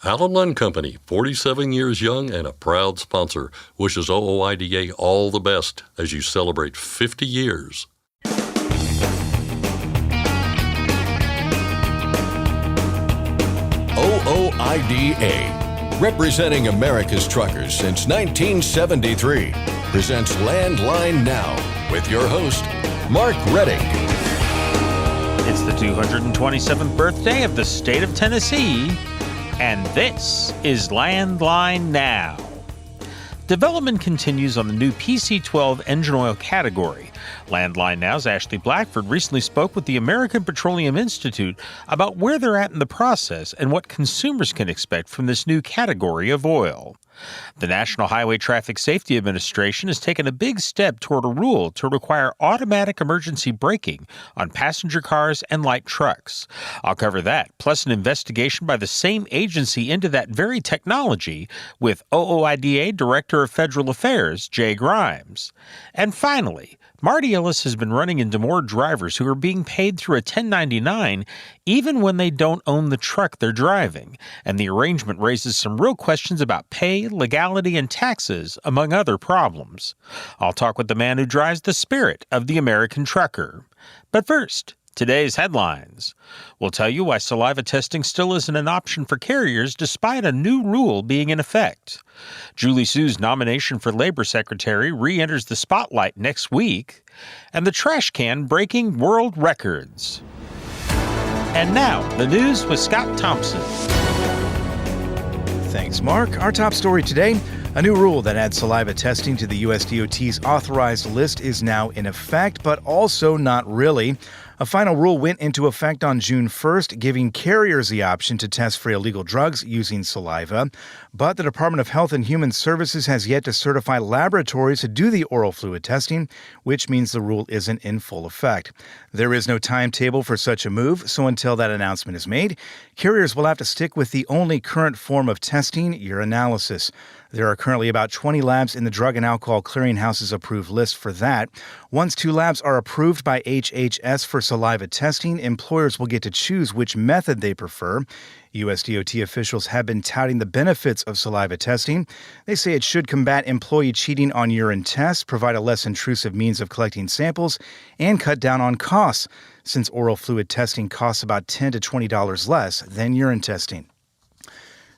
Allen Lund Company, 47 years young and a proud sponsor, wishes OOIDA all the best as you celebrate 50 years. OOIDA, representing America's truckers since 1973, presents Landline Now with your host, Mark Redding. It's the 227th birthday of the state of Tennessee, and this is Landline Now. Development continues on the new PC-12 engine oil category. Landline Now's Ashley Blackford recently spoke with the American Petroleum Institute about where they're at in the process and what consumers can expect from this new category of oil. The National Highway Traffic Safety Administration has taken a big step toward a rule to require automatic emergency braking on passenger cars and light trucks. I'll cover that, plus an investigation by the same agency into that very technology with OOIDA Director of Federal Affairs, Jay Grimes. And finally, Marty Ellis has been running into more drivers who are being paid through a 1099 even when they don't own the truck they're driving, and the arrangement raises some real questions about pay, legality, and taxes, among other problems. I'll talk with the man who drives the spirit of the American trucker. But first, today's headlines. We'll tell you why saliva testing still isn't an option for carriers despite a new rule being in effect. Julie Su's nomination for Labor Secretary re-enters the spotlight next week. And the trash can breaking world records. And now, the news with Scott Thompson. Thanks, Mark. Our top story today, a new rule that adds saliva testing to the USDOT's authorized list is now in effect, but also not really. A final rule went into effect on June 1st, giving carriers the option to test for illegal drugs using saliva. But the Department of Health and Human Services has yet to certify laboratories to do the oral fluid testing, which means the rule isn't in full effect. There is no timetable for such a move, so until that announcement is made, carriers will have to stick with the only current form of testing, urinalysis. There are currently about 20 labs in the Drug and Alcohol Clearinghouse's approved list for that. Once 2 labs are approved by HHS for saliva testing, employers will get to choose which method they prefer. USDOT officials have been touting the benefits of saliva testing. They say it should combat employee cheating on urine tests, provide a less intrusive means of collecting samples, and cut down on costs, since oral fluid testing costs about $10 to $20 less than urine testing.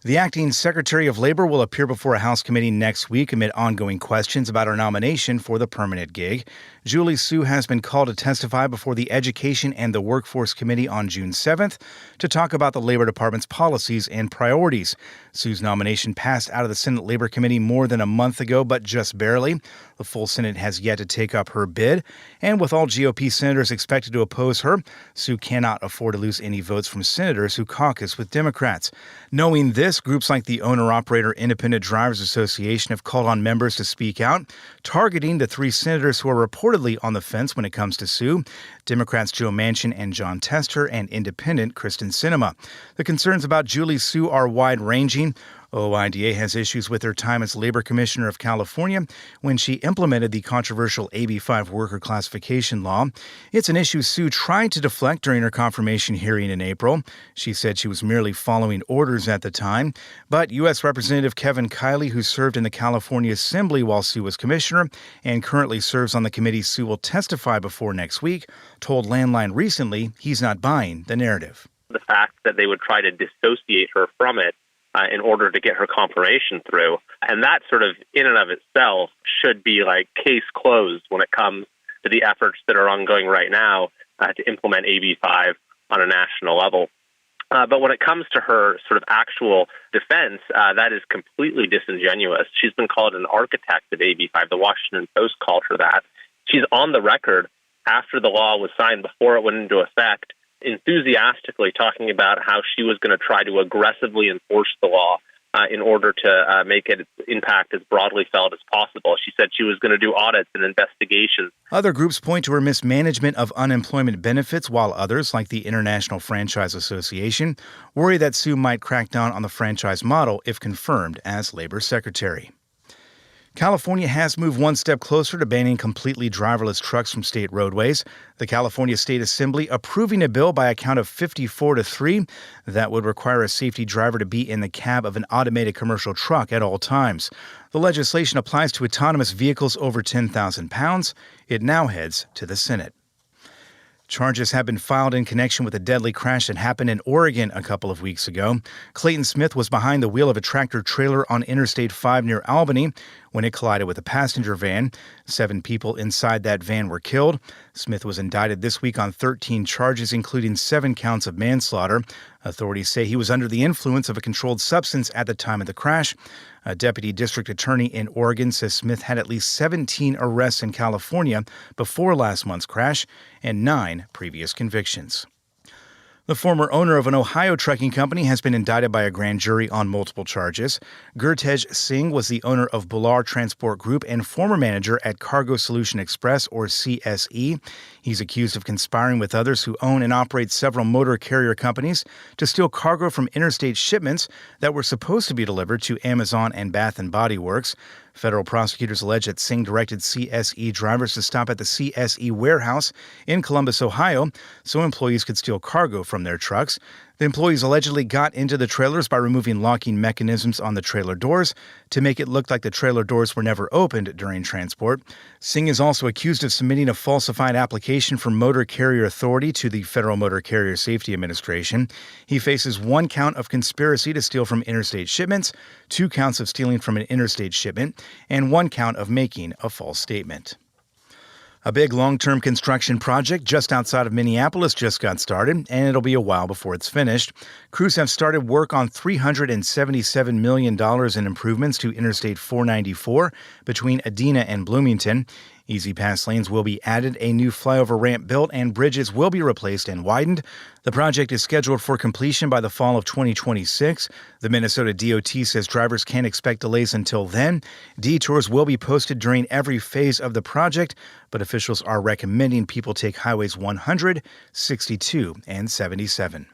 The acting Secretary of Labor will appear before a House committee next week amid ongoing questions about her nomination for the permanent gig. Julie Su has been called to testify before the Education and the Workforce Committee on June 7th to talk about the Labor Department's policies and priorities. Su's nomination passed out of the Senate Labor Committee more than a month ago, but just barely. The full Senate has yet to take up her bid, and with all GOP senators expected to oppose her, Su cannot afford to lose any votes from senators who caucus with Democrats. Knowing this, groups like the Owner-Operator Independent Drivers Association have called on members to speak out, targeting the 3 senators who are reportedly on the fence when it comes to Su, Democrats Joe Manchin and John Tester, and Independent Kristen Sinema. The concerns about Julie Su are wide-ranging. OIDA has issues with her time as Labor Commissioner of California when she implemented the controversial AB5 worker classification law. It's an issue Su tried to deflect during her confirmation hearing in April. She said she was merely following orders at the time. But U.S. Representative Kevin Kiley, who served in the California Assembly while Su was commissioner and currently serves on the committee Su will testify before next week, told Landline recently he's not buying the narrative. The fact that they would try to dissociate her from it in order to get her confirmation through. And that sort of in and of itself should be like case closed when it comes to the efforts that are ongoing right now to implement AB5 on a national level. But when it comes to her sort of actual defense, that is completely disingenuous. She's been called an architect of AB5. The Washington Post called her that. She's on the record after the law was signed, before it went into effect, enthusiastically talking about how she was going to try to aggressively enforce the law in order to make its impact as broadly felt as possible. She said she was going to do audits and investigations. Other groups point to her mismanagement of unemployment benefits, while others, like the International Franchise Association, worry that Su might crack down on the franchise model if confirmed as Labor Secretary. California has moved one step closer to banning completely driverless trucks from state roadways. The California State Assembly approving a bill by a count of 54-3 that would require a safety driver to be in the cab of an automated commercial truck at all times. The legislation applies to autonomous vehicles over 10,000 pounds. It now heads to the Senate. Charges have been filed in connection with a deadly crash that happened in Oregon a couple of weeks ago. Clayton Smith was behind the wheel of a tractor-trailer on Interstate 5 near Albany when it collided with a passenger van. 7 people inside that van were killed. Smith was indicted this week on 13 charges, including 7 counts of manslaughter. Authorities say he was under the influence of a controlled substance at the time of the crash. A deputy district attorney in Oregon says Smith had at least 17 arrests in California before last month's crash and 9 previous convictions. The former owner of an Ohio trucking company has been indicted by a grand jury on multiple charges. Gurtej Singh was the owner of Bular Transport Group and former manager at Cargo Solution Express, or CSE. He's accused of conspiring with others who own and operate several motor carrier companies to steal cargo from interstate shipments that were supposed to be delivered to Amazon and Bath & Body Works. Federal prosecutors allege that Singh directed CSE drivers to stop at the CSE warehouse in Columbus, Ohio, so employees could steal cargo from their trucks. The employees allegedly got into the trailers by removing locking mechanisms on the trailer doors to make it look like the trailer doors were never opened during transport. Singh is also accused of submitting a falsified application for Motor Carrier Authority to the Federal Motor Carrier Safety Administration. He faces 1 count of conspiracy to steal from interstate shipments, 2 counts of stealing from an interstate shipment, and 1 count of making a false statement. A big long-term construction project just outside of Minneapolis just got started, and it'll be a while before it's finished. Crews have started work on $377 million in improvements to Interstate 494 between Adena and Bloomington. Easy pass lanes will be added, a new flyover ramp built, and bridges will be replaced and widened. The project is scheduled for completion by the fall of 2026. The Minnesota DOT says drivers can't expect delays until then. Detours will be posted during every phase of the project, but officials are recommending people take highways 100, 62, and 77.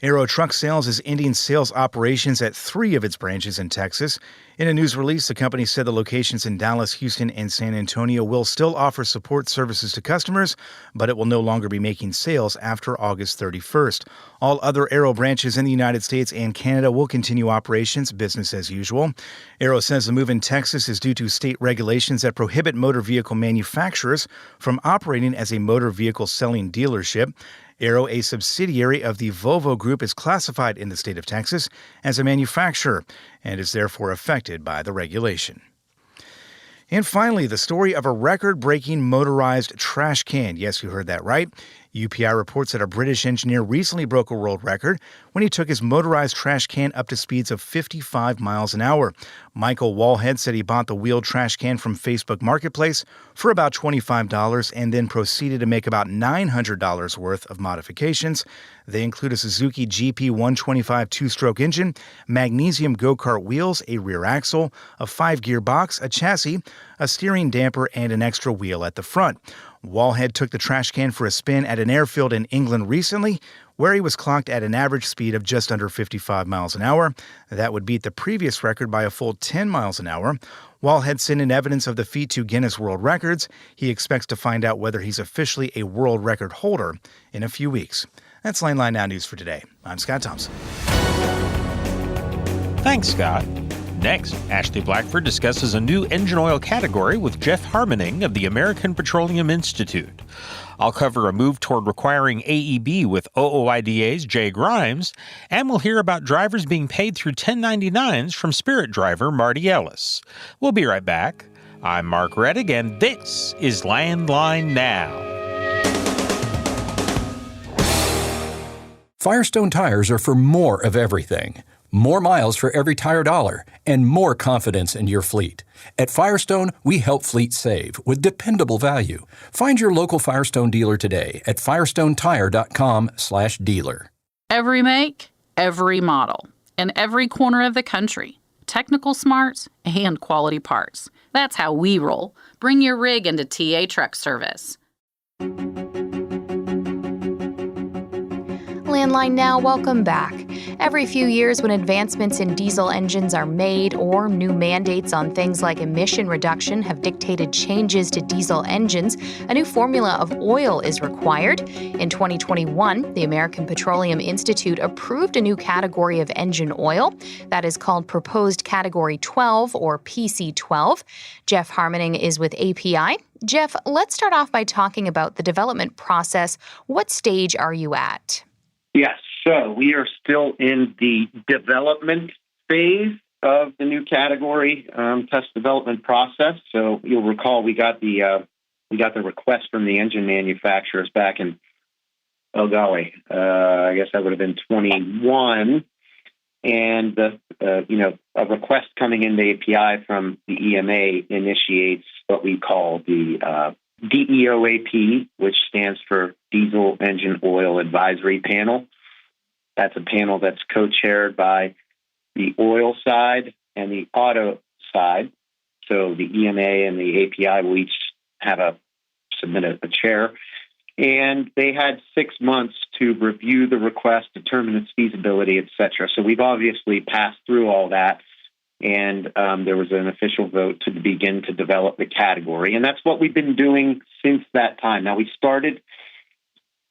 Aero Truck Sales is ending sales operations at 3 of its branches in Texas. In a news release, the company said the locations in Dallas, Houston, and San Antonio will still offer support services to customers, but it will no longer be making sales after August 31st. All other Aero branches in the United States and Canada will continue operations business as usual. Aero says the move in Texas is due to state regulations that prohibit motor vehicle manufacturers from operating as a motor vehicle selling dealership. Aero, a subsidiary of the Volvo Group, is classified in the state of Texas as a manufacturer and is therefore affected by the regulation. And finally, the story of a record-breaking motorized trash can. Yes, you heard that right. UPI reports that a British engineer recently broke a world record when he took his motorized trash can up to speeds of 55 miles an hour. Michael Wallhead said he bought the wheeled trash can from Facebook Marketplace for about $25 and then proceeded to make about $900 worth of modifications. They include a Suzuki GP 125 two-stroke engine, magnesium go-kart wheels, a rear axle, a 5-gear box, a chassis, a steering damper, and an extra wheel at the front. Wallhead took the trash can for a spin at an airfield in England recently, where he was clocked at an average speed of just under 55 miles an hour. That would beat the previous record by a full 10 miles an hour. Wallhead sent in evidence of the feat to Guinness World Records. He expects to find out whether he's officially a world record holder in a few weeks. That's Landline Now News for today. I'm Scott Thompson. Thanks, Scott. Next, Ashley Blackford discusses a new engine oil category with Jeff Harmoning of the American Petroleum Institute. I'll cover a move toward requiring AEB with OOIDA's Jay Grimes, and we'll hear about drivers being paid through 1099s from Spirit driver Marty Ellis. We'll be right back. I'm Mark Reddick, and this is Landline Now. Firestone tires are for more of everything. More miles for every tire dollar, and more confidence in your fleet. At Firestone, we help fleets save with dependable value. Find your local Firestone dealer today at firestonetire.com/dealer. Every make, every model, in every corner of the country. Technical smarts and quality parts. That's how we roll. Bring your rig into TA Truck Service. Landline Now, welcome back. Every few years, when advancements in diesel engines are made or new mandates on things like emission reduction have dictated changes to diesel engines, a new formula of oil is required. In 2021, the American Petroleum Institute approved a new category of engine oil that is called Proposed Category 12 or PC12. Jeff Harmoning is with API. Jeff, let's start off by talking about the development process. What stage are you at? Yes, so we are still in the development phase of the new category test development process. So you'll recall we got the request from the engine manufacturers back in, I guess that would have been 21, and a request coming into API from the EMA initiates what we call the DEOAP, which stands for Diesel Engine Oil Advisory Panel. That's a panel that's co-chaired by the oil side and the auto side. So the EMA and the API will each submit a chair. And they had 6 months to review the request, determine its feasibility, et cetera. So we've obviously passed through all that. And there was an official vote to begin to develop the category. And that's what we've been doing since that time. Now, we started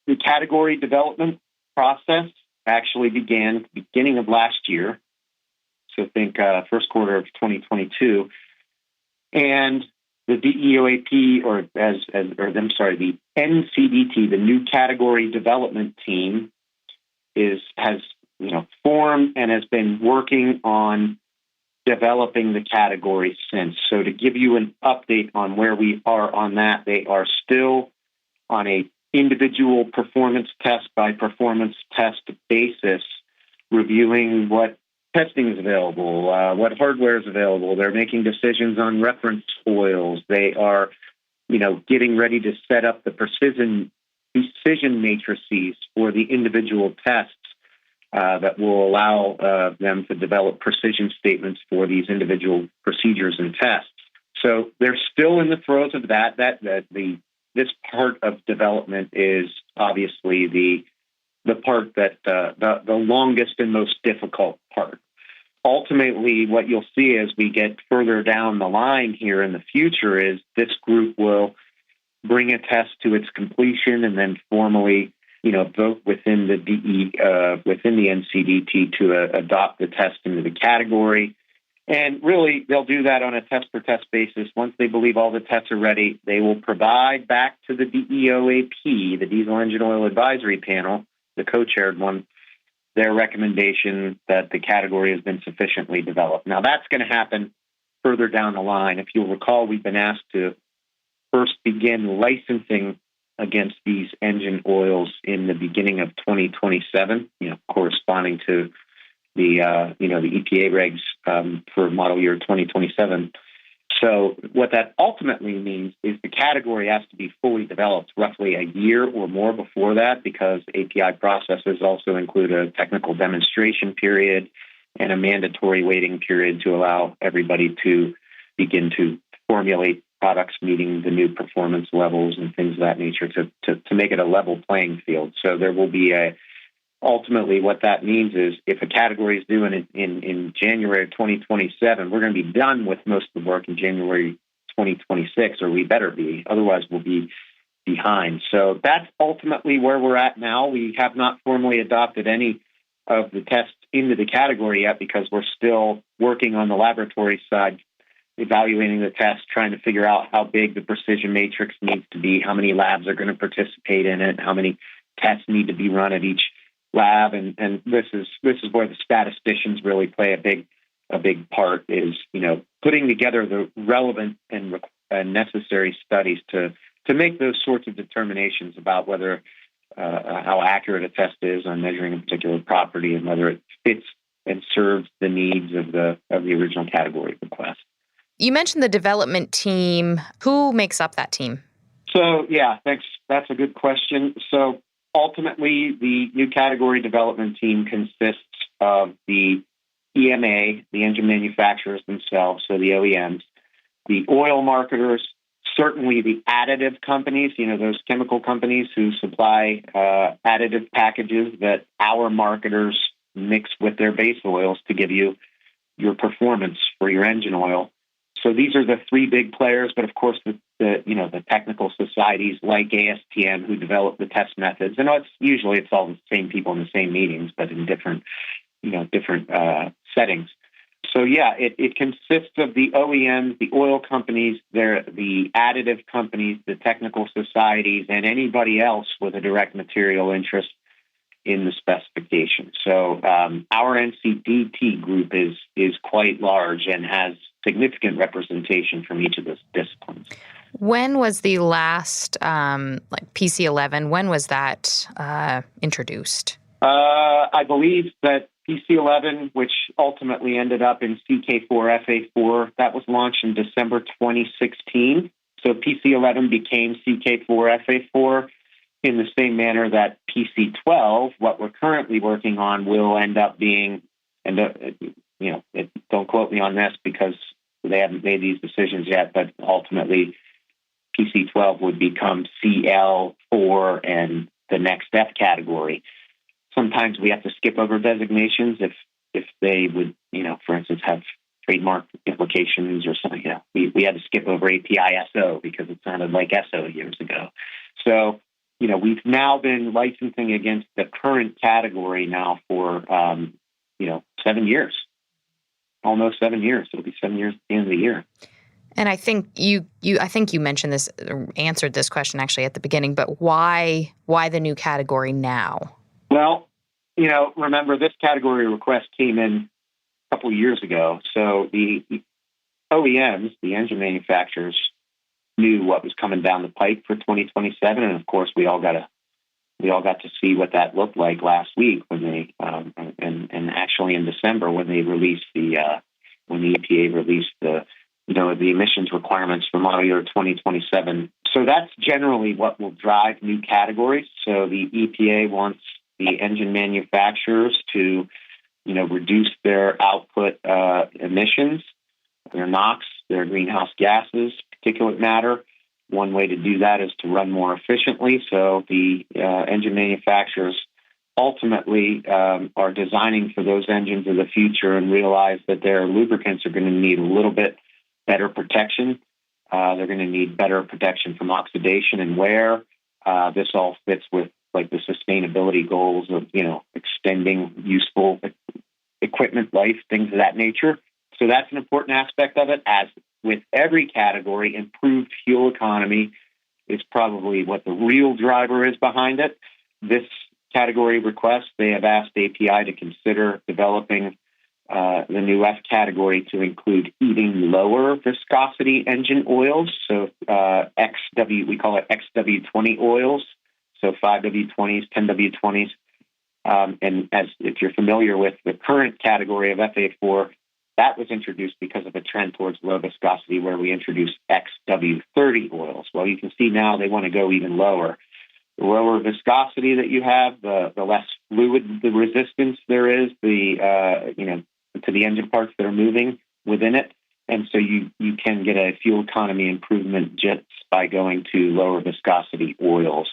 the category development process, actually began at the beginning of last year. So think first quarter of 2022. And the DEOAP, the NCDT, the new category development team, has formed and has been working on developing the category since. So to give you an update on where we are on that, they are still on a individual performance test by performance test basis, reviewing what testing is available, what hardware is available. They're making decisions on reference oils. They are, getting ready to set up the precision matrices for the individual tests that will allow them to develop precision statements for these individual procedures and tests. So they're still in the throes of that. This part of development is obviously the part that the longest and most difficult part. Ultimately, what you'll see as we get further down the line here in the future is this group will bring a test to its completion and then formally vote within the within the NCDT to adopt the test into the category. And really, they'll do that on a test-per-test basis. Once they believe all the tests are ready, they will provide back to the DEOAP, the Diesel Engine Oil Advisory Panel, the co-chaired one, their recommendation that the category has been sufficiently developed. Now, that's going to happen further down the line. If you'll recall, we've been asked to first begin licensing against these engine oils in the beginning of 2027, corresponding to the EPA regs for model year 2027. So what that ultimately means is the category has to be fully developed roughly a year or more before that, because API processes also include a technical demonstration period and a mandatory waiting period to allow everybody to begin to formulate products meeting the new performance levels and things of that nature to make it a level playing field. So there will be ultimately what that means is if a category is due in January of 2027, we're going to be done with most of the work in January 2026, or we better be. Otherwise, we'll be behind. So that's ultimately where we're at now. We have not formally adopted any of the tests into the category yet because we're still working on the laboratory side, evaluating the test, trying to figure out how big the precision matrix needs to be, how many labs are going to participate in it, how many tests need to be run at each lab, and this is where the statisticians really play a big part, is putting together the relevant and necessary studies to make those sorts of determinations about whether how accurate a test is on measuring a particular property and whether it fits and serves the needs of the original category request. You mentioned the development team. Who makes up that team? So, yeah, thanks. That's a good question. So ultimately, the new category development team consists of the EMA, the engine manufacturers themselves, so the OEMs, the oil marketers, certainly the additive companies, those chemical companies who supply additive packages that our marketers mixed with their base oils to give you your performance for your engine oil. So these are the three big players, but of course the technical societies like ASTM who develop the test methods. And it's all the same people in the same meetings, but in different settings. So yeah, it consists of the OEMs, the oil companies, the additive companies, the technical societies, and anybody else with a direct material interest in the specification. So our NCDT group is quite large and has significant representation from each of those disciplines. When was the last PC11? When was that introduced? I believe that PC11, which ultimately ended up in CK4FA4, that was launched in December 2016. So PC11 became CK4FA4 in the same manner that PC12, what we're currently working on, will end up being, don't quote me on this because they haven't made these decisions yet, but ultimately PC12 would become CL4 and the next F category. Sometimes we have to skip over designations if they would, for instance, have trademark implications or something. We had to skip over API SO because it sounded like SO years ago. So, we've now been licensing against the current category now for, 7 years, almost 7 years. It'll be 7 years at the end of the year. And I think you mentioned this, answered this question actually at the beginning, but why the new category now? Well, remember this category request came in a couple of years ago. So the OEMs, the engine manufacturers, knew what was coming down the pike for 2027, and of course we all got to see what that looked like last week when they and actually in December when they released when the EPA released the emissions requirements for model year 2027. So that's generally what will drive new categories. So the EPA wants the engine manufacturers to, reduce their output emissions, their NOx, their greenhouse gases, particulate matter. One way to do that is to run more efficiently. So the engine manufacturers ultimately are designing for those engines of the future and realize that their lubricants are going to need a little bit better protection. They're going to need better protection from oxidation and wear. This all fits with the sustainability goals of, extending useful equipment life, things of that nature. So that's an important aspect of it. As with every category, improved fuel economy is probably what the real driver is behind it. This category request, they have asked API to consider developing the new F category to include even lower viscosity engine oils. So we call it XW20 oils. So 5W20s, 10W20s. And if you're familiar with the current category of FA4, that was introduced because of a trend towards low viscosity where we introduced XW30 oils. Well, you can see now they want to go even lower. The lower viscosity that you have, the less fluid the resistance there is, to the engine parts that are moving within it. And so you can get a fuel economy improvement just by going to lower viscosity oils.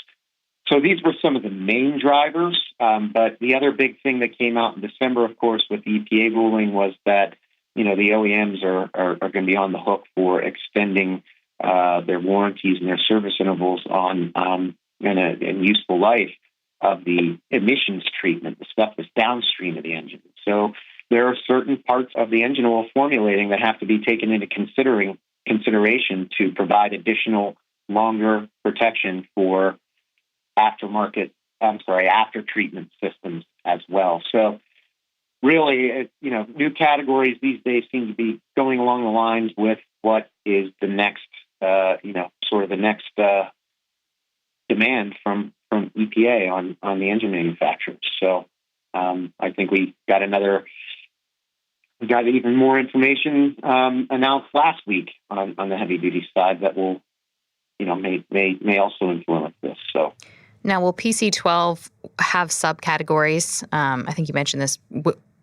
So these were some of the main drivers. But the other big thing that came out in December, of course, with the EPA ruling was that, the OEMs are going to be on the hook for extending their warranties and their service intervals on and useful life of the emissions treatment, the stuff that's downstream of the engine. So there are certain parts of the engine oil formulating that have to be taken into consideration to provide additional longer protection for after treatment systems as well. So really, new categories these days seem to be going along the lines with what is the next, demand from EPA on the engine manufacturers. So I think we got even more information announced last week on the heavy duty side that will, may also influence this. So. Now, will PC12 have subcategories? I think you mentioned this.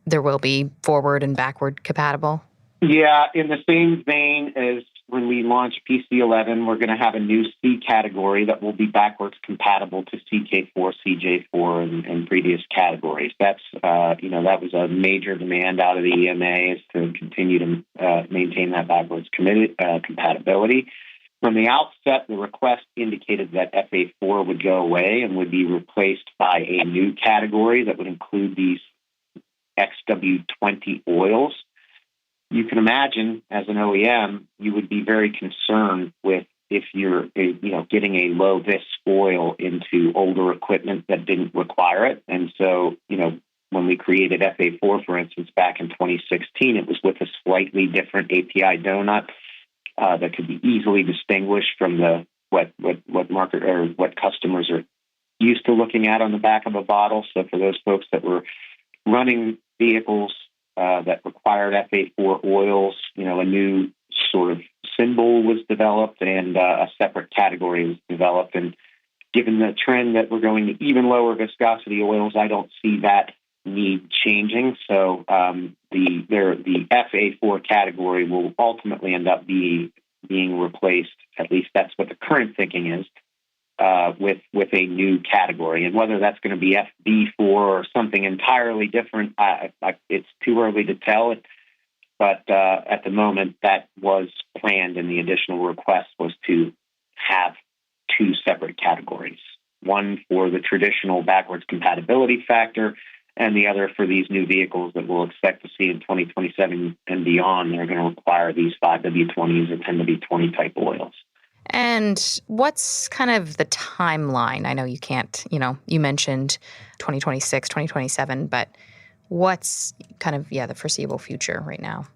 There will be forward and backward compatible. Yeah, in the same vein as when we launch PC11, we're going to have a new C category that will be backwards compatible to CK4, CJ4, and previous categories. That's, that was a major demand out of the EMA, is to continue to maintain that backwards compatibility. From the outset, the request indicated that FA4 would go away and would be replaced by a new category that would include these XW20 oils. You can imagine, as an OEM, you would be very concerned with if you're, getting a low vis oil into older equipment that didn't require it. And so, when we created FA4, for instance, back in 2016, it was with a slightly different API donut that could be easily distinguished from what market or what customers are used to looking at on the back of a bottle. So for those folks that were running vehicles that required FA4 oils, a new sort of symbol was developed and a separate category was developed. And given the trend that we're going to even lower viscosity oils, I don't see that need changing. So the FA4 category will ultimately end up being replaced. At least that's what the current thinking is, with a new category. And whether that's going to be FB4 or something entirely different, it's too early to tell. But at the moment, that was planned, and the additional request was to have two separate categories, one for the traditional backwards compatibility factor, and the other for these new vehicles that we'll expect to see in 2027 and beyond. They're going to require these 5W20s or 10W20 type oils. And what's kind of the timeline? I know you can't, you mentioned 2026, 2027, but what's kind of, the foreseeable future right now?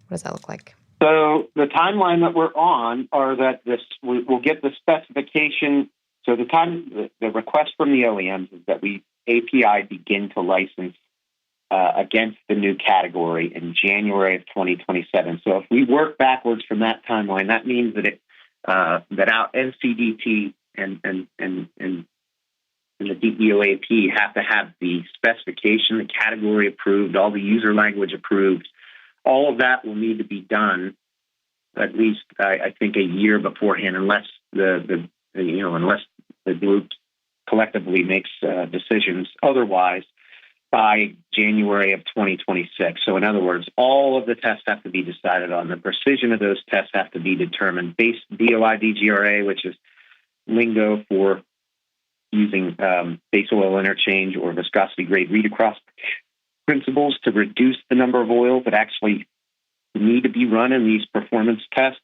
What does that look like? So the timeline that we're on are that we'll get the specification. So the request from the OEMs is that we API begin to license against the new category in January of 2027. So if we work backwards from that timeline, that means that that our NCDT and the DEOAP have to have the specification, the category approved, all the user language approved. All of that will need to be done at least, I think, a year beforehand, unless the group collectively makes decisions otherwise by January of 2026. So in other words, all of the tests have to be decided on. The precision of those tests have to be determined. Base DOI-DGRA, which is lingo for using base oil interchange or viscosity grade read across principles to reduce the number of oils that actually need to be run in these performance tests.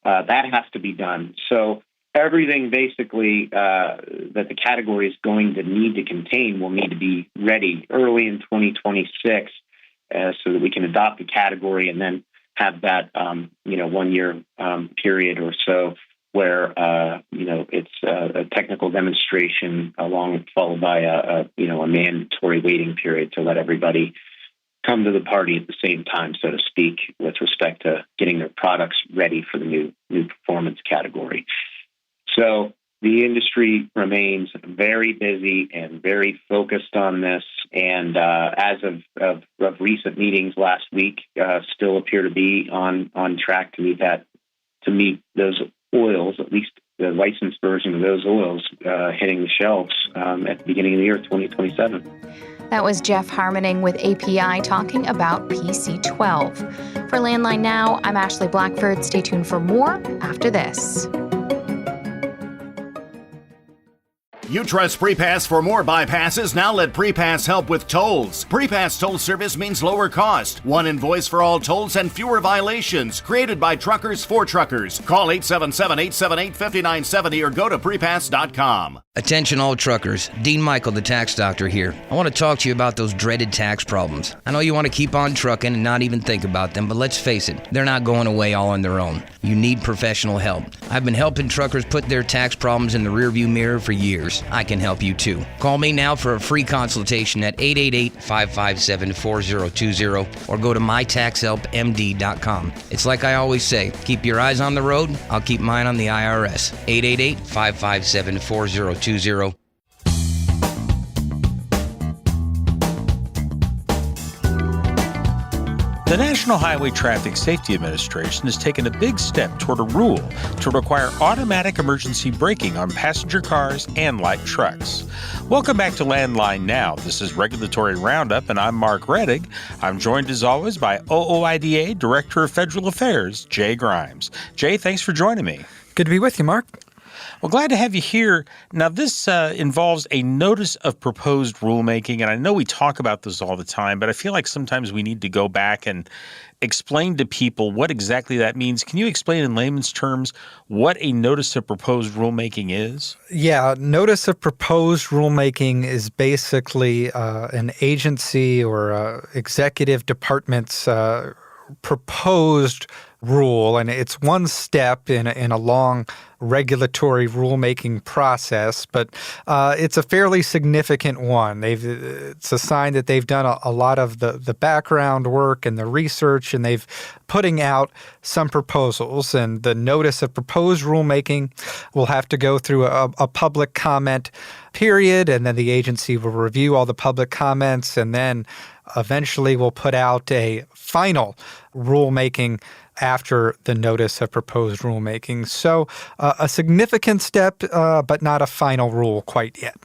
That has to be done. So everything basically that the category is going to need to contain will need to be ready early in 2026 so that we can adopt the category and then have that 1 year period or so where it's a technical demonstration followed by a mandatory waiting period to let everybody come to the party at the same time, so to speak, with respect to getting their products ready for the new performance category. So the industry remains very busy and very focused on this, and as of recent meetings last week, still appear to be on track to meet those oils, at least the licensed version of those oils, hitting the shelves at the beginning of the year 2027. That was Jeff Harmoning with API talking about PC12. For Landline Now, I'm Ashley Blackford. Stay tuned for more after this. You trust PrePass for more bypasses? Now let PrePass help with tolls. PrePass toll service means lower cost, one invoice for all tolls, and fewer violations. Created by truckers for truckers. Call 877-878-5970 or go to prepass.com. Attention all truckers, Dean Michael, the tax doctor here. I want to talk to you about those dreaded tax problems. I know you want to keep on trucking and not even think about them, but let's face it, they're not going away all on their own. You need professional help. I've been helping truckers put their tax problems in the rearview mirror for years. I can help you too. Call me now for a free consultation at 888-557-4020 or go to mytaxhelpmd.com. It's like I always say, keep your eyes on the road, I'll keep mine on the IRS. 888-557-4020. The National Highway Traffic Safety Administration has taken a big step toward a rule to require automatic emergency braking on passenger cars and light trucks. Welcome back to Landline Now. This is Regulatory Roundup, and I'm Mark Reddig. I'm joined as always by OOIDA Director of Federal Affairs, Jay Grimes. Jay, thanks for joining me. Good to be with you, Mark. Well, glad to have you here. Now, this involves a notice of proposed rulemaking, and I know we talk about this all the time, but I feel like sometimes we need to go back and explain to people what exactly that means. Can you explain in layman's terms what a notice of proposed rulemaking is? Yeah, notice of proposed rulemaking is basically an agency or executive department's proposed rule, and it's one step in a long regulatory rulemaking process, but it's a fairly significant one. It's a sign that they've done a lot of the background work and the research, and they've putting out some proposals. And the notice of proposed rulemaking will have to go through a public comment period, and then the agency will review all the public comments, and then eventually we'll put out a final rulemaking after the notice of proposed rulemaking. So a significant step, but not a final rule quite yet.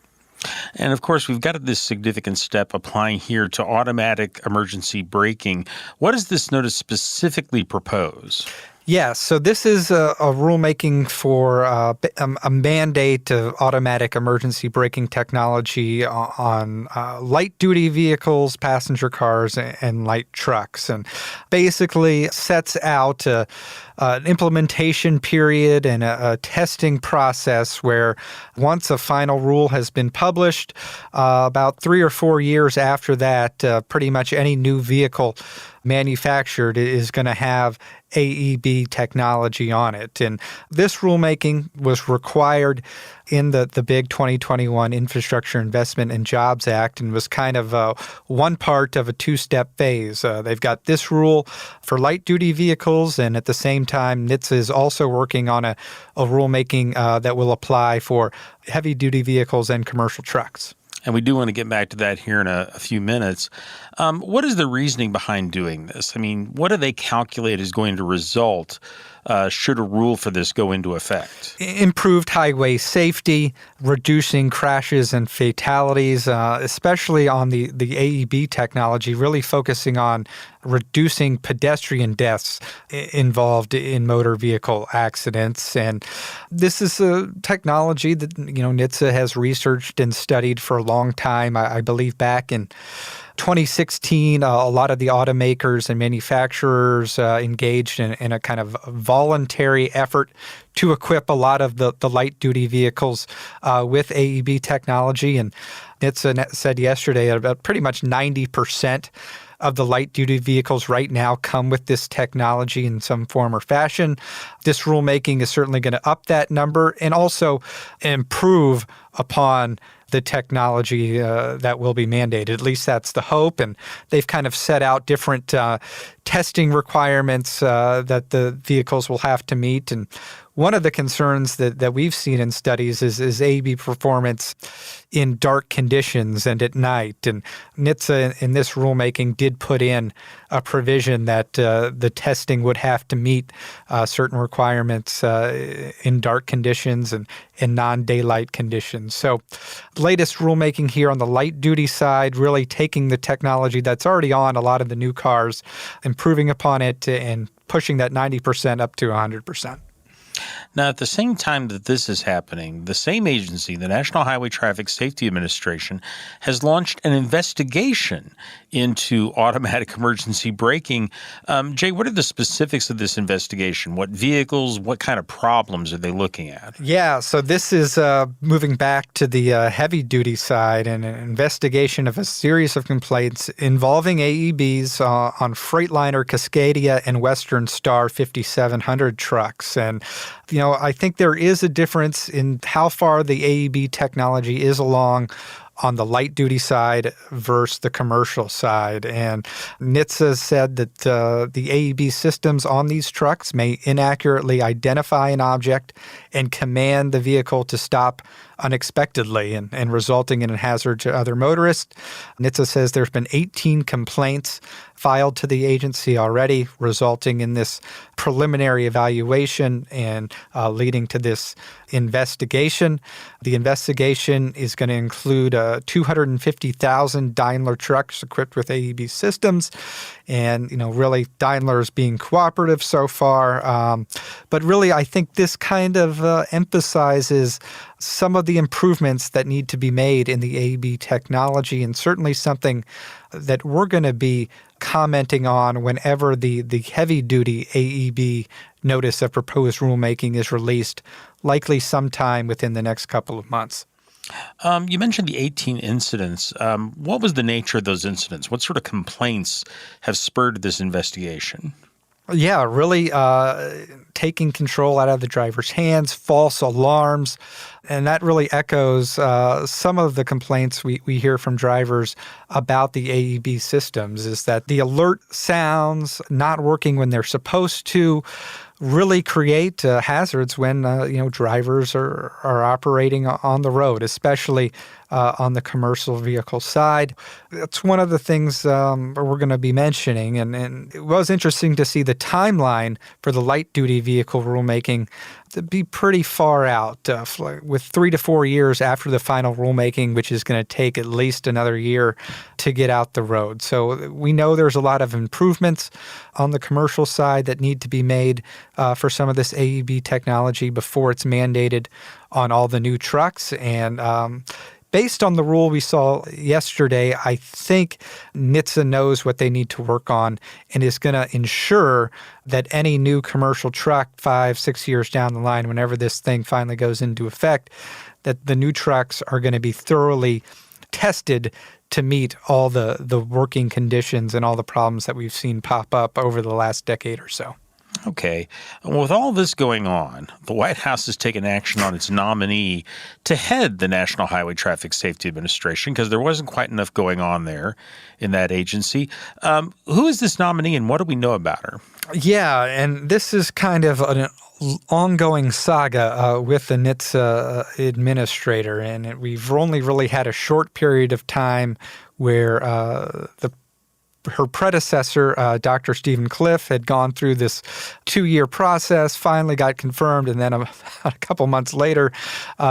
And of course, we've got this significant step applying here to automatic emergency braking. What does this notice specifically propose? Yes, so this is a rulemaking for a mandate of automatic emergency braking technology on light-duty vehicles, passenger cars, and light trucks, and basically sets out an implementation period and a testing process where once a final rule has been published, about 3 or 4 years after that, pretty much any new vehicle manufactured is going to have AEB technology on it. And this rulemaking was required in the big 2021 Infrastructure Investment and Jobs Act and was kind of one part of a two-step phase. They've got this rule for light-duty vehicles, and at the same time, NHTSA is also working on a rulemaking that will apply for heavy-duty vehicles and commercial trucks. And we do want to get back to that here in a few minutes. What is the reasoning behind doing this? I mean, what do they calculate is going to result should a rule for this go into effect? Improved highway safety, reducing crashes and fatalities, especially on the AEB technology, really focusing on reducing pedestrian deaths involved in motor vehicle accidents. And this is a technology that, NHTSA has researched and studied for a long time. I believe back in 2016, a lot of the automakers and manufacturers engaged in a kind of voluntary effort to equip a lot of the light-duty vehicles with AEB technology. And NHTSA said yesterday that about pretty much 90% of the light-duty vehicles right now come with this technology in some form or fashion. This rulemaking is certainly going to up that number and also improve upon the technology that will be mandated. At least that's the hope. And they've kind of set out different testing requirements that the vehicles will have to meet. And one of the concerns that we've seen in studies is AEB performance in dark conditions and at night. And NHTSA in this rulemaking did put in a provision that the testing would have to meet certain requirements in dark conditions and in non-daylight conditions. So latest rulemaking here on the light-duty side, really taking the technology that's already on a lot of the new cars, improving upon it and pushing that 90% up to 100%. Now, at the same time that this is happening, the same agency, the National Highway Traffic Safety Administration, has launched an investigation into automatic emergency braking. Jay, what are the specifics of this investigation? What vehicles, what kind of problems are they looking at? Yeah, so this is moving back to the heavy-duty side and an investigation of a series of complaints involving AEBs on Freightliner, Cascadia, and Western Star 5700 trucks. And I think there is a difference in how far the AEB technology is along on the light-duty side versus the commercial side. And NHTSA said that the AEB systems on these trucks may inaccurately identify an object and command the vehicle to stop unexpectedly and resulting in a hazard to other motorists. NHTSA says there's been 18 complaints filed to the agency already, resulting in this preliminary evaluation and leading to this investigation. The investigation is going to include 250,000 Daimler trucks equipped with AEB systems. And, really Daimler is being cooperative so far. But really, I think this kind of emphasizes some of the improvements that need to be made in the AEB technology, and certainly something that we're going to be commenting on whenever the heavy-duty AEB notice of proposed rulemaking is released, likely sometime within the next couple of months. You mentioned the 18 incidents. What was the nature of those incidents? What sort of complaints have spurred this investigation? Yeah, really taking control out of the driver's hands, false alarms, and that really echoes some of the complaints we hear from drivers about the AEB systems, is that the alert sounds not working when they're supposed to really create hazards when drivers are operating on the road, especially on the commercial vehicle side. That's one of the things we're going to be mentioning, and it was interesting to see the timeline for the light-duty vehicle rulemaking to be pretty far out, with 3 to 4 years after the final rulemaking, which is going to take at least another year to get out the road. So we know there's a lot of improvements on the commercial side that need to be made for some of this AEB technology before it's mandated on all the new trucks. And based on the rule we saw yesterday, I think NHTSA knows what they need to work on and is going to ensure that any new commercial truck 5-6 years down the line, whenever this thing finally goes into effect, that the new trucks are going to be thoroughly tested to meet all the working conditions and all the problems that we've seen pop up over the last decade or so. Okay. Well, with all this going on, the White House has taken action on its nominee to head the National Highway Traffic Safety Administration because there wasn't quite enough going on there in that agency. Who is this nominee and what do we know about her? Yeah, and this is kind of an ongoing saga with the NHTSA administrator, and we've only really had a short period of time where her predecessor, Dr. Stephen Cliff, had gone through this 2-year process, finally got confirmed, and then a couple months later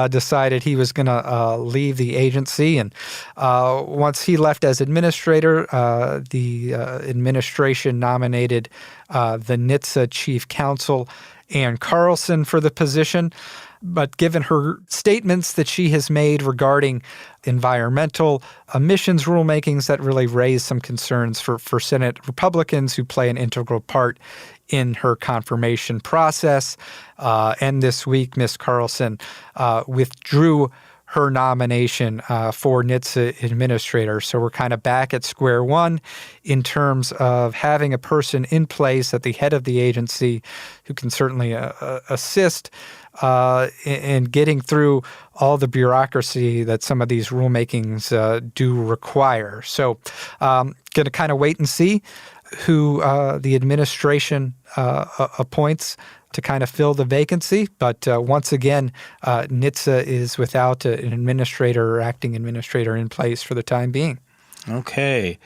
decided he was going to leave the agency. And once he left as administrator, the administration nominated the NHTSA chief counsel, Ann Carlson, for the position. But given her statements that she has made regarding environmental emissions rulemakings, that really raised some concerns for Senate Republicans who play an integral part in her confirmation process. And this week, Ms. Carlson withdrew her nomination for NHTSA administrator. So we're kind of back at square one in terms of having a person in place at the head of the agency who can certainly assist in getting through all the bureaucracy that some of these rulemakings do require. So going to kind of wait and see who the administration appoints to kind of fill the vacancy. But once again, NHTSA is without an administrator or acting administrator in place for the time being. Okay.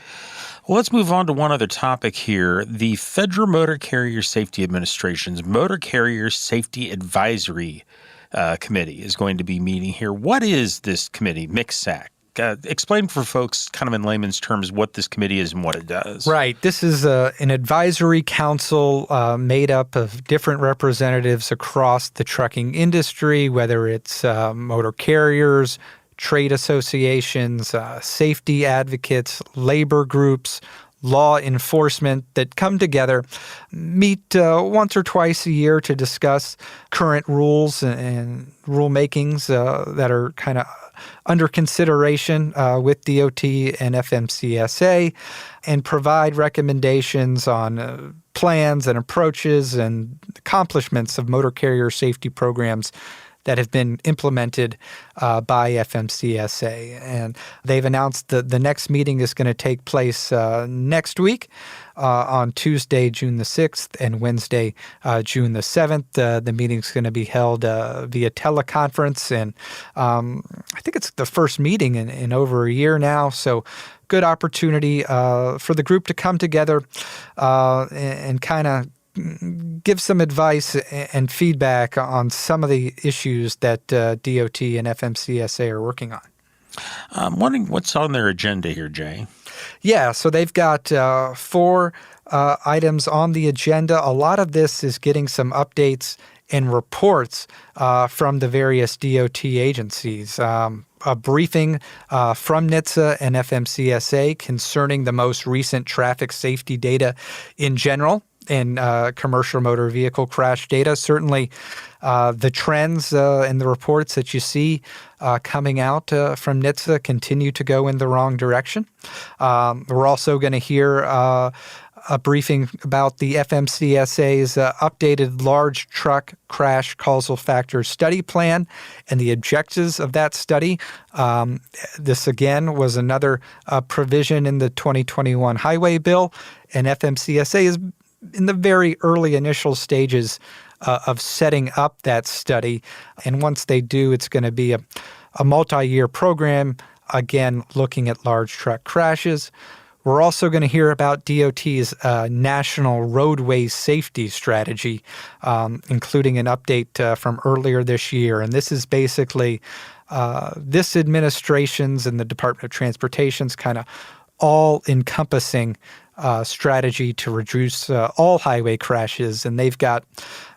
Well, let's move on to one other topic here. The Federal Motor Carrier Safety Administration's Motor Carrier Safety Advisory Committee is going to be meeting here. What is this committee, MCSAC? Explain for folks kind of in layman's terms what this committee is and what it does. Right. This is an advisory council made up of different representatives across the trucking industry, whether it's motor carriers, trade associations, safety advocates, labor groups, law enforcement, that come together, meet once or twice a year to discuss current rules and rulemakings that are kind of under consideration with DOT and FMCSA, and provide recommendations on plans and approaches and accomplishments of motor carrier safety programs that have been implemented by FMCSA. And they've announced that the next meeting is going to take place next week. on Tuesday, June the 6th, and Wednesday, June the 7th. The meeting's going to be held via teleconference, and I think it's the first meeting in over a year now, so good opportunity for the group to come together and kind of give some advice and feedback on some of the issues that DOT and FMCSA are working on. I'm wondering what's on their agenda here, Jay. Yeah, so they've got 4 items on the agenda. A lot of this is getting some updates and reports from the various DOT agencies. A briefing from NHTSA and FMCSA concerning the most recent traffic safety data in general and commercial motor vehicle crash data. Certainly the trends and the reports that you see coming out from NHTSA continue to go in the wrong direction. We're also going to hear a briefing about the FMCSA's updated large truck crash causal factors study plan and the objectives of that study. This, again, was another provision in the 2021 highway bill, and FMCSA is in the very early initial stages of setting up that study. And once they do, it's going to be a multi-year program, again, looking at large truck crashes. We're also going to hear about DOT's National Roadway Safety Strategy, including an update from earlier this year. And this is basically this administration's and the Department of Transportation's kind of all-encompassing strategy to reduce all highway crashes. And they've got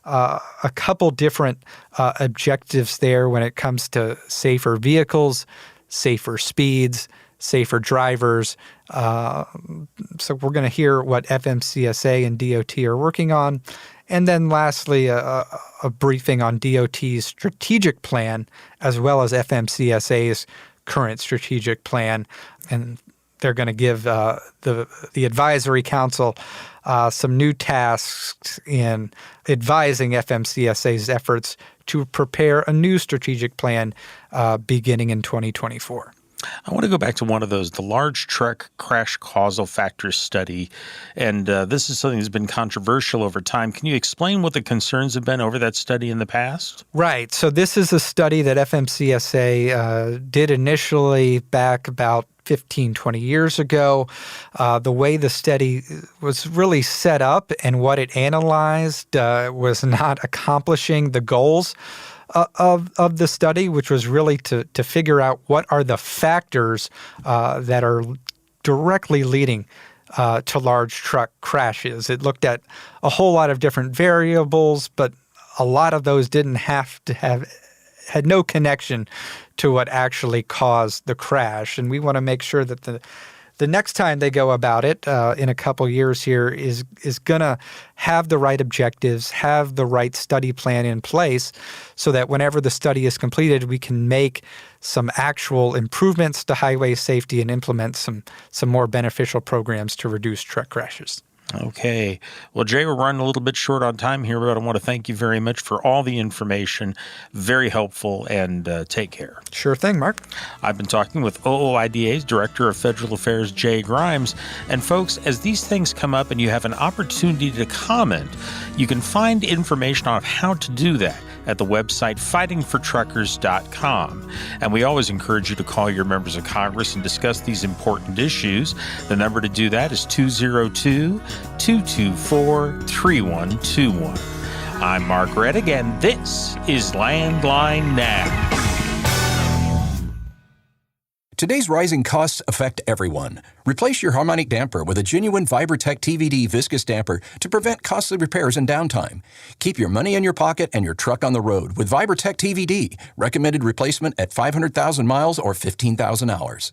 a couple different objectives there when it comes to safer vehicles, safer speeds, safer drivers. So we're going to hear what FMCSA and DOT are working on. And then lastly, a briefing on DOT's strategic plan, as well as FMCSA's current strategic plan. And they're going to give the advisory council some new tasks in advising FMCSA's efforts to prepare a new strategic plan beginning in 2024. I want to go back to one of those, the large truck crash causal factors study. And this is something that's been controversial over time. Can you explain what the concerns have been over that study in the past? Right. So this is a study that FMCSA did initially back about 15, 20 years ago. The way the study was really set up and what it analyzed was not accomplishing the goals of the study, which was really to figure out what are the factors that are directly leading to large truck crashes. It looked at a whole lot of different variables, but a lot of those had no connection to what actually caused the crash. And we want to make sure that the next time they go about it in a couple years here is going to have the right objectives, have the right study plan in place so that whenever the study is completed, we can make some actual improvements to highway safety and implement some more beneficial programs to reduce truck crashes. Okay. Well, Jay, we're running a little bit short on time here, but I want to thank you very much for all the information. Very helpful, and take care. Sure thing, Mark. I've been talking with OOIDA's Director of Federal Affairs, Jay Grimes. And folks, as these things come up and you have an opportunity to comment, you can find information on how to do that at the website fightingfortruckers.com. And we always encourage you to call your members of Congress and discuss these important issues. The number to do that is 202-224-3121. I'm Mark Reddick, and this is Landline Now. Today's rising costs affect everyone. Replace your harmonic damper with a genuine VibraTech TVD viscous damper to prevent costly repairs and downtime. Keep your money in your pocket and your truck on the road with VibraTech TVD. Recommended replacement at 500,000 miles or 15,000 hours.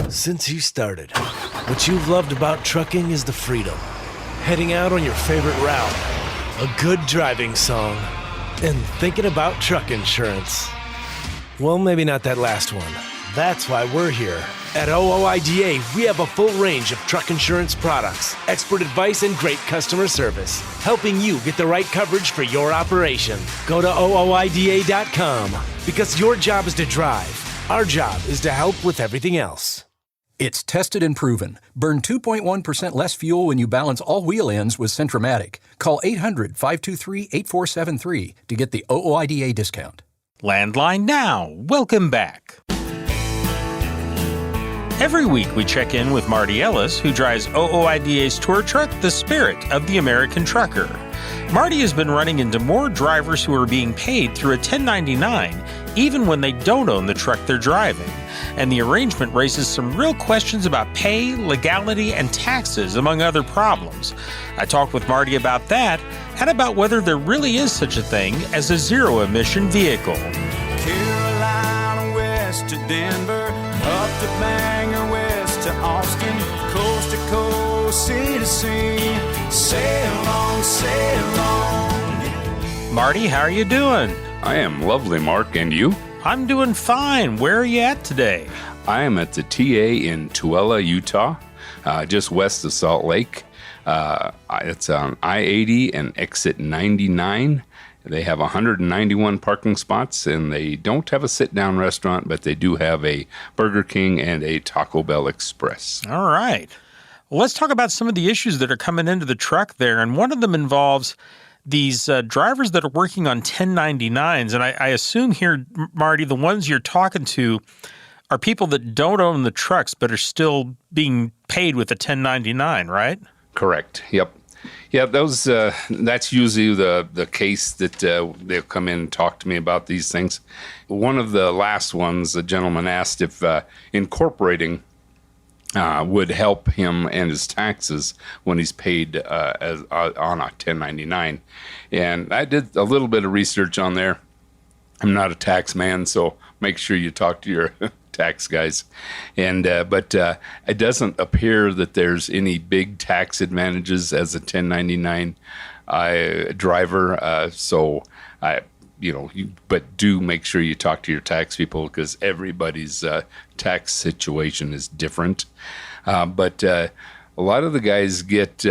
Since you started, what you've loved about trucking is the freedom. Heading out on your favorite route, a good driving song, and thinking about truck insurance. Well, maybe not that last one. That's why we're here. At OOIDA, we have a full range of truck insurance products, expert advice, and great customer service, helping you get the right coverage for your operation. Go to OOIDA.com, because your job is to drive. Our job is to help with everything else. It's tested and proven. Burn 2.1% less fuel when you balance all wheel ends with Centromatic. Call 800-523-8473 to get the OOIDA discount. Landline now. Welcome back. Every week we check in with Marty Ellis, who drives OOIDA's tour truck, the Spirit of the American Trucker. Marty has been running into more drivers who are being paid through a 1099, even when they don't own the truck they're driving. And the arrangement raises some real questions about pay, legality, and taxes, among other problems. I talked with Marty about that and about whether there really is such a thing as a zero-emission vehicle. Carolina west to Denver, up to Bangor, west to Austin, coast to coast, sea to sea, sail on, sail on. Marty, how are you doing? I am lovely, Mark, and you? I'm doing fine. Where are you at today? I am at the TA in Tooele, Utah, just west of Salt Lake. It's on I-80 and exit 99. They have 191 parking spots, and they don't have a sit-down restaurant, but they do have a Burger King and a Taco Bell Express. All right. Well, let's talk about some of the issues that are coming into the truck there, and one of them involves these drivers that are working on 1099s, and I assume here, Marty, the ones you're talking to are people that don't own the trucks but are still being paid with a 1099, right? Correct. Yep. Yeah, those. That's usually the case that they'll come in and talk to me about these things. One of the last ones, the gentleman asked if incorporating would help him and his taxes when he's paid on a 1099. And I did a little bit of research on there. I'm not a tax man, so make sure you talk to your tax guys. And but it doesn't appear that there's any big tax advantages as a 1099 driver. So but do make sure you talk to your tax people, because everybody's tax situation is different. But a lot of the guys get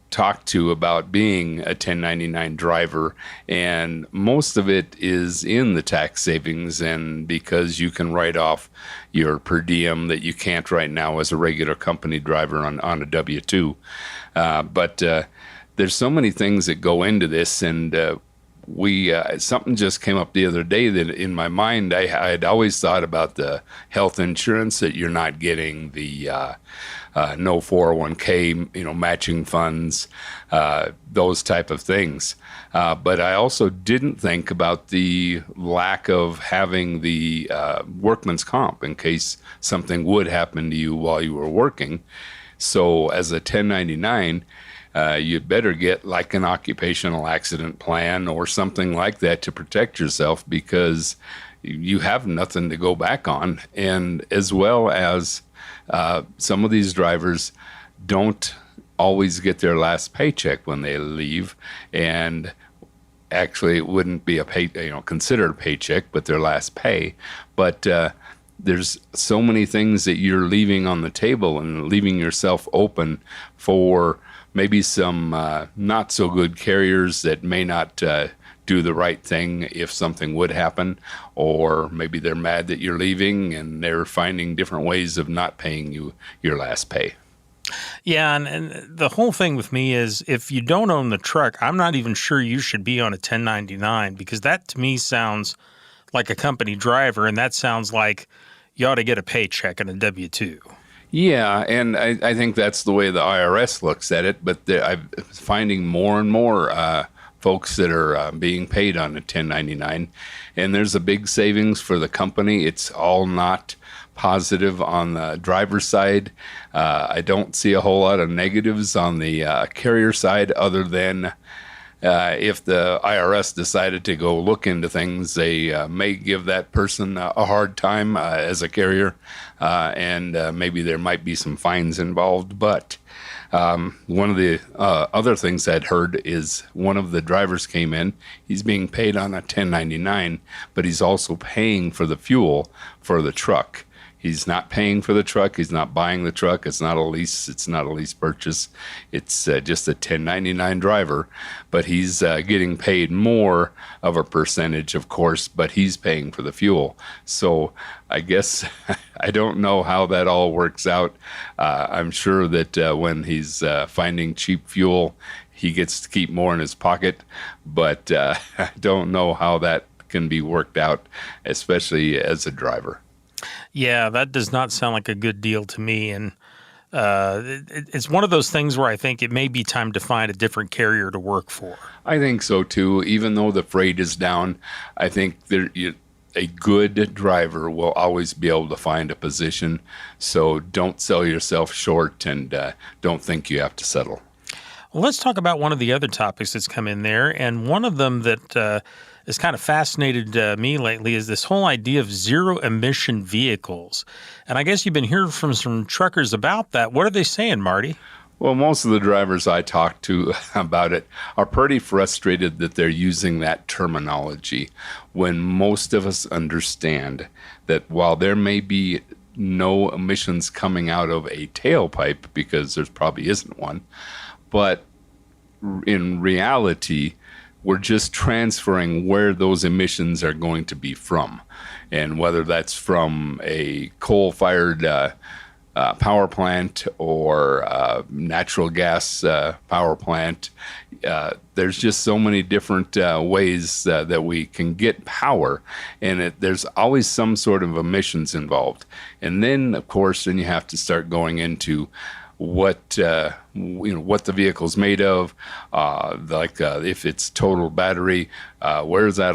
talked to about being a 1099 driver, and most of it is in the tax savings, and because you can write off your per diem that you can't right now as a regular company driver on a W-2. But there's so many things that go into this, and something just came up the other day that in my mind I had always thought about the health insurance, that you're not getting the no 401k, matching funds, those type of things. But I also didn't think about the lack of having the workman's comp in case something would happen to you while you were working. So as a 1099, you'd better get like an occupational accident plan or something like that to protect yourself, because you have nothing to go back on. And as well as some of these drivers don't always get their last paycheck when they leave, and actually it wouldn't be considered a paycheck, but their last pay. But there's so many things that you're leaving on the table and leaving yourself open for maybe some not so good carriers that may not do the right thing if something would happen, or maybe they're mad that you're leaving and they're finding different ways of not paying you your last pay. Yeah, and the whole thing with me is if you don't own the truck, I'm not even sure you should be on a 1099, because that to me sounds like a company driver, and that sounds like you ought to get a paycheck and a W-2. Yeah, and I think that's the way the IRS looks at it, but I'm finding more and more folks that are being paid on a 1099, and there's a big savings for the company. It's all not positive on the driver's side. I don't see a whole lot of negatives on the carrier side, other than if the IRS decided to go look into things, they may give that person a hard time as a carrier, and maybe there might be some fines involved. But one of the other things I'd heard is one of the drivers came in, he's being paid on a 1099, but he's also paying for the fuel for the truck. He's not paying for the truck. He's not buying the truck. It's not a lease. It's not a lease purchase. It's just a 1099 driver, but he's getting paid more of a percentage, of course, but he's paying for the fuel. So I guess I don't know how that all works out. I'm sure that when he's finding cheap fuel, he gets to keep more in his pocket, but I don't know how that can be worked out, especially as a driver. Yeah, that does not sound like a good deal to me. And it's one of those things where I think it may be time to find a different carrier to work for. I think so, too. Even though the freight is down, I think a good driver will always be able to find a position. So don't sell yourself short and don't think you have to settle. Well, let's talk about one of the other topics that's come in there. And one of them that has kind of fascinated me lately is this whole idea of zero-emission vehicles. And I guess you've been hearing from some truckers about that. What are they saying, Marty? Well, most of the drivers I talk to about it are pretty frustrated that they're using that terminology when most of us understand that while there may be no emissions coming out of a tailpipe, because there probably isn't one, but in reality, we're just transferring where those emissions are going to be from. And whether that's from a coal-fired power plant or natural gas power plant, there's just so many different ways that we can get power, and there's always some sort of emissions involved. And then, of course, then you have to start going into what the vehicle's made of, if it's total battery, where's that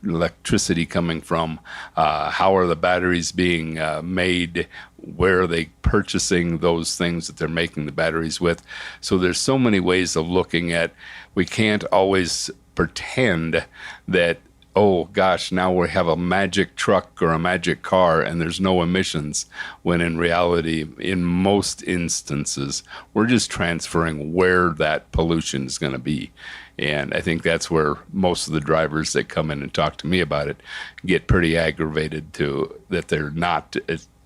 electricity coming from, how are the batteries being made, where are they purchasing those things that they're making the batteries with. So there's so many ways of looking at. We can't always pretend that, oh gosh, now we have a magic truck or a magic car and there's no emissions, when in reality, in most instances, we're just transferring where that pollution is going to be. And I think that's where most of the drivers that come in and talk to me about it get pretty aggravated that they're not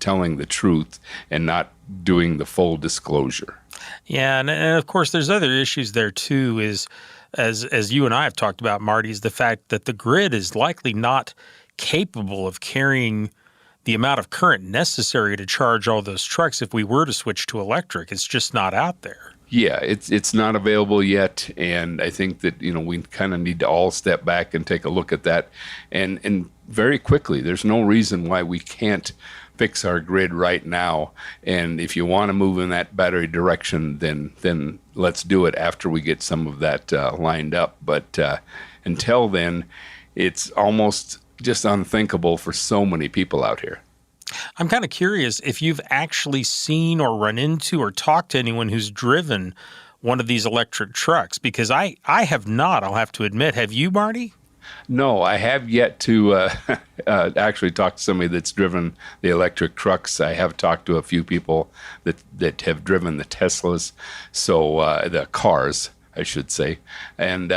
telling the truth and not doing the full disclosure. Yeah, and of course there's other issues there too, is as you and I have talked about, Marty, is the fact that the grid is likely not capable of carrying the amount of current necessary to charge all those trucks if we were to switch to electric. It's just not out there. Yeah, it's not available yet, and I think that we kind of need to all step back and take a look at that, and very quickly. There's no reason why we can't fix our grid right now, and if you want to move in that battery direction, then let's do it after we get some of that lined up. But until then, it's almost just unthinkable for so many people out here. I'm kind of curious if you've actually seen or run into or talked to anyone who's driven one of these electric trucks, because I have not, I'll have to admit. Have you, Marty? No, I have yet to actually talk to somebody that's driven the electric trucks. I have talked to a few people that have driven the Teslas, so the cars, I should say, and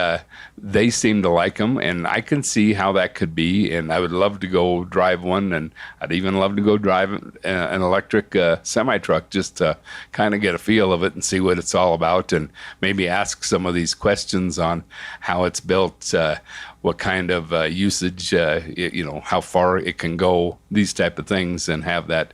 they seem to like them, and I can see how that could be, and I would love to go drive one, and I'd even love to go drive an electric semi-truck just to kind of get a feel of it and see what it's all about, and maybe ask some of these questions on how it's built, what kind of usage, how far it can go, these type of things, and have that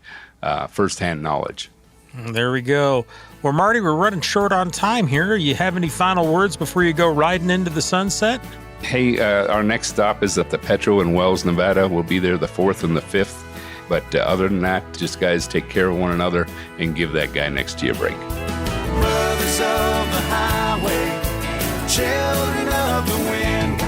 firsthand knowledge. There we go. Well, Marty, we're running short on time here. You have any final words before you go riding into the sunset? Hey, our next stop is at the Petro in Wells, Nevada. We'll be there the 4th and the 5th. But other than that, just guys take care of one another and give that guy next to you a break. Brothers of the highway, children of the wind.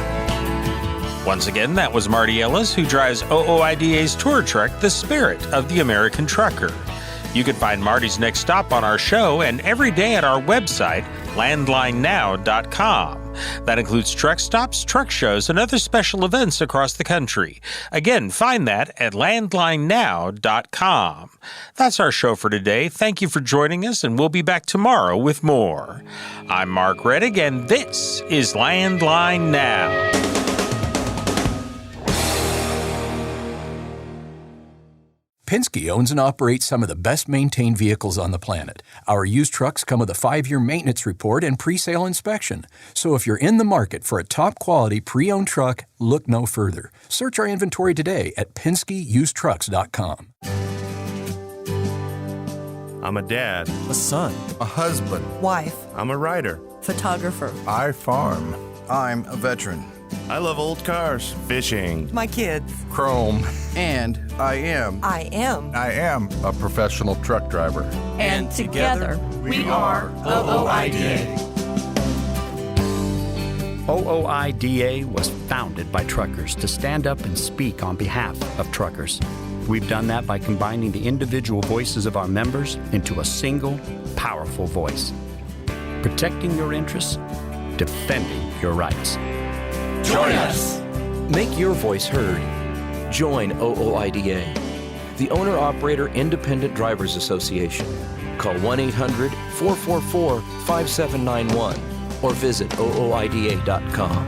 Once again, that was Marty Ellis, who drives OOIDA's tour truck, The Spirit of the American Trucker. You can find Marty's next stop on our show and every day at our website, landlinenow.com. That includes truck stops, truck shows, and other special events across the country. Again, find that at landlinenow.com. That's our show for today. Thank you for joining us, and we'll be back tomorrow with more. I'm Mark Reddick, and this is Landline Now. Penske owns and operates some of the best-maintained vehicles on the planet. Our used trucks come with a 5-year maintenance report and pre-sale inspection. So if you're in the market for a top-quality pre-owned truck, look no further. Search our inventory today at PenskeUsedTrucks.com. I'm a dad, a son, a husband, wife. I'm a writer, photographer. I farm. I'm a veteran. I love old cars, fishing, my kids, chrome, and I am a professional truck driver. And together we are OOIDA. OOIDA was founded by truckers to stand up and speak on behalf of truckers. We've done that by combining the individual voices of our members into a single, powerful voice. Protecting your interests, defending your rights. Join us! Make your voice heard. Join OOIDA, the Owner-Operator Independent Drivers Association. Call 1-800-444-5791 or visit OOIDA.com.